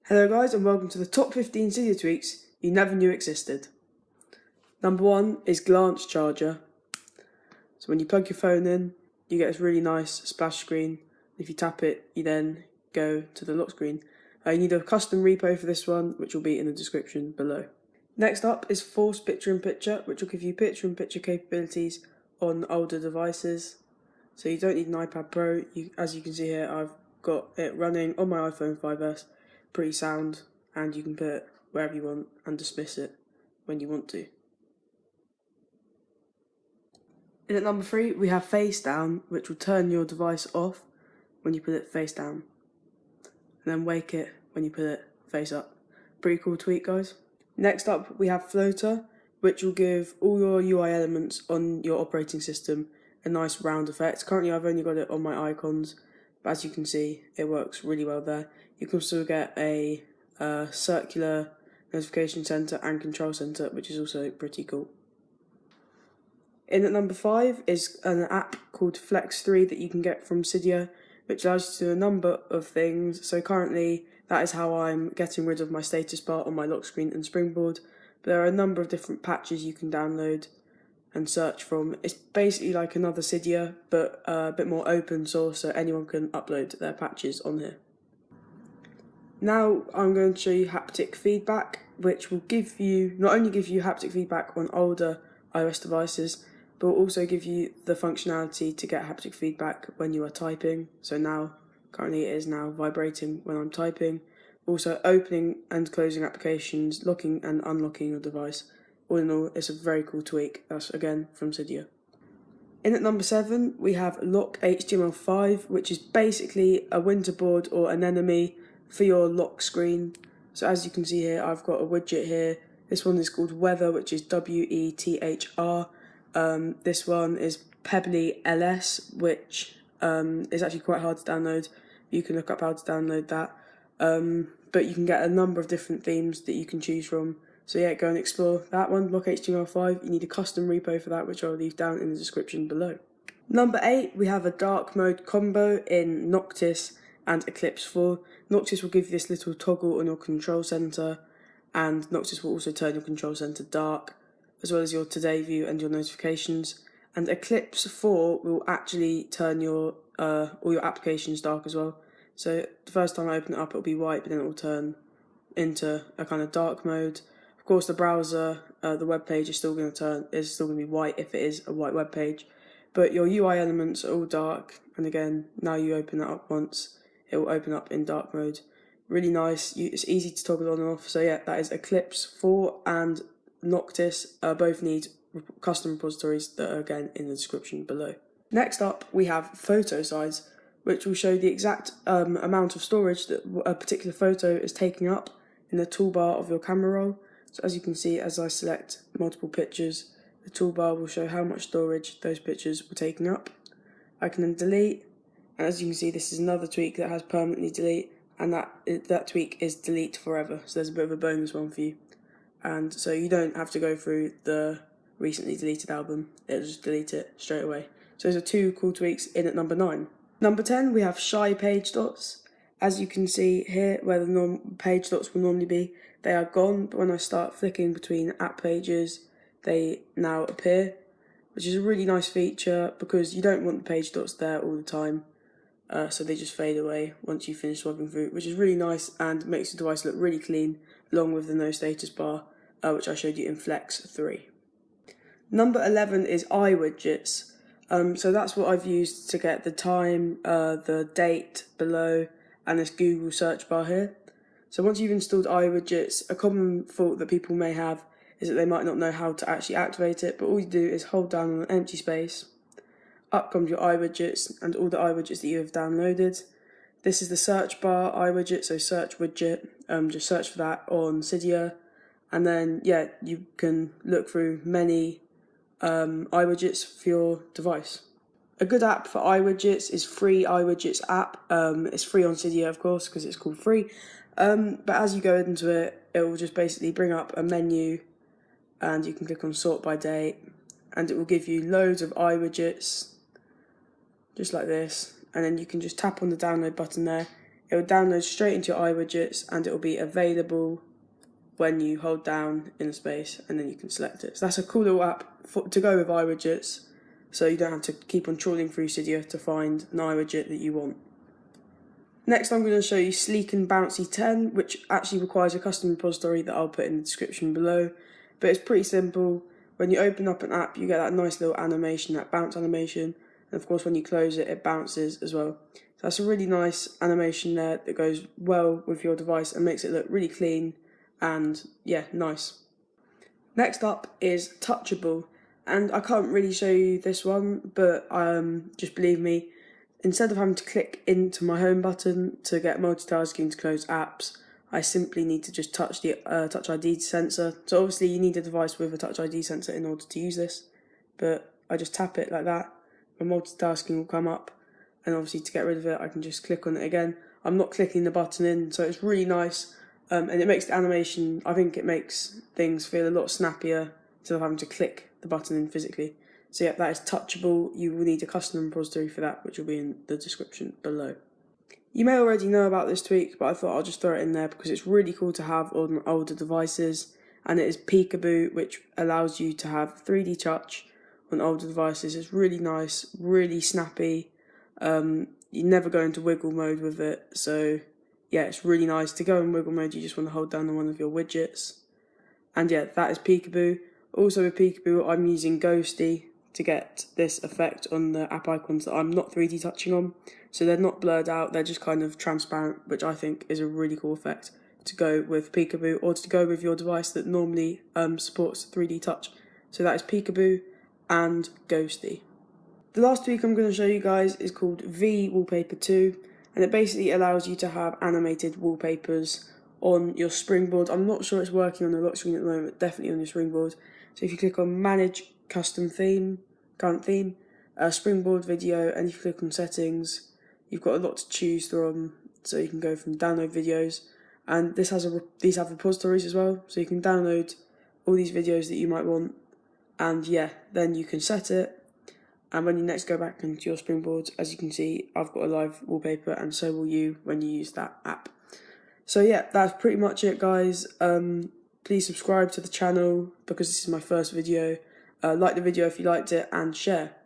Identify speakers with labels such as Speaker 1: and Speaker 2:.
Speaker 1: Hello guys and welcome to the top 15 Cydia tweaks you never knew existed. Number 1 is Glancharger. So when you plug your phone in, you get this really nice splash screen. If you tap it, you then go to the lock screen. You need a custom repo for this one, which will be in the description below. Next up is ForcePictureInPicture, which will give you picture-in-picture capabilities on older devices. So you don't need an iPad Pro. As you can see here, I've got it running on my iPhone 5S. Pretty sound, and you can put it wherever you want and dismiss it when you want to. In at number 3 we have FaceDown, which will turn your device off when you put it face down and then wake it when you put it face up. Pretty cool tweak, guys. Next up we have Floater, which will give all your UI elements on your operating system a nice round effect. Currently I've only got it on my icons, but as you can see it works really well there. You can also get a circular notification center and control center, which is also pretty cool. In at number 5 is an app called Flex 3 that you can get from Cydia, which allows you to do a number of things. So currently that is how I'm getting rid of my status bar on my lock screen and springboard. But there are a number of different patches you can download and search from. It's basically like another Cydia, but a bit more open source, so anyone can upload their patches on here. Now I'm going to show you haptic feedback, which will not only give you haptic feedback on older iOS devices, but will also give you the functionality to get haptic feedback when you are typing. So currently it is now vibrating when I'm typing. Also opening and closing applications, locking and unlocking your device. All in all, it's a very cool tweak. That's again from Cydia. In at number 7 we have Lock HTML5, which is basically a winterboard or an enemy for your lock screen. So as you can see here, I've got a widget here. This one is called Weather, which is WETHR. This one is Pebbly LS, which is actually quite hard to download. You can look up how to download that. But you can get a number of different themes that you can choose from. So yeah, go and explore that one, Lock HTML5. You need a custom repo for that, which I'll leave down in the description below. Number 8, we have a dark mode combo in Noctis and Eclipse 4. Noctis will give you this little toggle on your control center, and Noctis will also turn your control center dark, as well as your today view and your notifications. And Eclipse 4 will actually turn your all your applications dark as well. So the first time I open it up, it'll be white, but then it will turn into a kind of dark mode. Of course, the browser, the web page is still going to be white if it is a white web page, but your UI elements are all dark. And again, now you open it up once, it will open up in dark mode. Really nice. It's easy to toggle on and off. So yeah, that is Eclipse 4 and Noctis. Both need custom repositories that are again in the description below. Next up, we have PhotoSize, which will show the exact amount of storage that a particular photo is taking up in the toolbar of your camera roll. So as you can see, as I select multiple pictures, the toolbar will show how much storage those pictures were taking up. I can then delete. And as you can see, this is another tweak that has permanently delete, and that tweak is delete forever. So there's a bit of a bonus one for you. And so you don't have to go through the recently deleted album, it'll just delete it straight away. So those are 2 cool tweaks in at number 9. Number 10, we have ShyPageDots. As you can see here, where the page dots will normally be, they are gone, but when I start flicking between app pages, they now appear, which is a really nice feature because you don't want the page dots there all the time. So they just fade away once you finish swiping through, which is really nice and makes the device look really clean, along with the no status bar, which I showed you in Flex 3. Number 11 is iWidgets. So that's what I've used to get the time, the date below, and this Google search bar here. So once you've installed iWidgets, a common fault that people may have is that they might not know how to actually activate it, but all you do is hold down on an empty space. Up comes your iWidgets and all the iWidgets that you have downloaded. This is the search bar iWidget, so search widget, just search for that on Cydia, and then yeah, you can look through many iWidgets for your device. A good app for iWidgets is free iWidgets app. It's free on Cydia, of course, because it's called free. But as you go into it, it will just basically bring up a menu, and you can click on sort by date, and it will give you loads of iWidgets, just like this, and then you can just tap on the download button there. It will download straight into your iWidgets and it will be available when you hold down in a space and then you can select it. So that's a cool little app to go with iWidgets, so you don't have to keep on trawling through Cydia to find an iWidget that you want. Next I'm going to show you Sleek and Bouncy 10, which actually requires a custom repository that I'll put in the description below. But it's pretty simple. When you open up an app, you get that nice little animation, that bounce animation. And of course when you close it, it bounces as well. So that's a really nice animation there that goes well with your device and makes it look really clean and yeah, nice. Next up is Touchable, and I can't really show you this one, but just believe me, instead of having to click into my home button to get multitasking to close apps, I simply need to just touch the Touch ID sensor. So obviously you need a device with a Touch ID sensor in order to use this, but I just tap it like that, my multitasking will come up, and obviously to get rid of it I can just click on it again. I'm not clicking the button in, so it's really nice, and it makes the animation, I think it makes things feel a lot snappier instead of having to click the button in physically. So yeah, that is Touchable. You will need a custom repository for that, which will be in the description below. You may already know about this tweak, but I thought I'll just throw it in there because it's really cool to have on older devices, and it is Peekaboo, which allows you to have 3D touch on older devices. It's really nice, really snappy. You never go into wiggle mode with it, so yeah, it's really nice. To go in wiggle mode, you just want to hold down on one of your widgets. And yeah, that is Peekaboo. Also with Peekaboo, I'm using Ghosty to get this effect on the app icons that I'm not 3D touching on. So they're not blurred out, they're just kind of transparent, which I think is a really cool effect to go with Peekaboo, or to go with your device that normally supports 3D touch. So that is Peekaboo and Ghosty. The last tweak I'm going to show you guys is called V Wallpaper 2, and it basically allows you to have animated wallpapers on your springboard. I'm not sure it's working on the lock screen at the moment, but definitely on your springboard. So if you click on Manage Custom Theme, Current Theme, Springboard Video, and if you click on Settings, you've got a lot to choose from. So you can go from download videos, and these have repositories as well, so you can download all these videos that you might want, and yeah, then you can set it. And when you next go back into your springboard, as you can see, I've got a live wallpaper, and so will you when you use that app. So yeah, that's pretty much it, guys. Please subscribe to the channel because this is my first video. Like the video if you liked it, and share.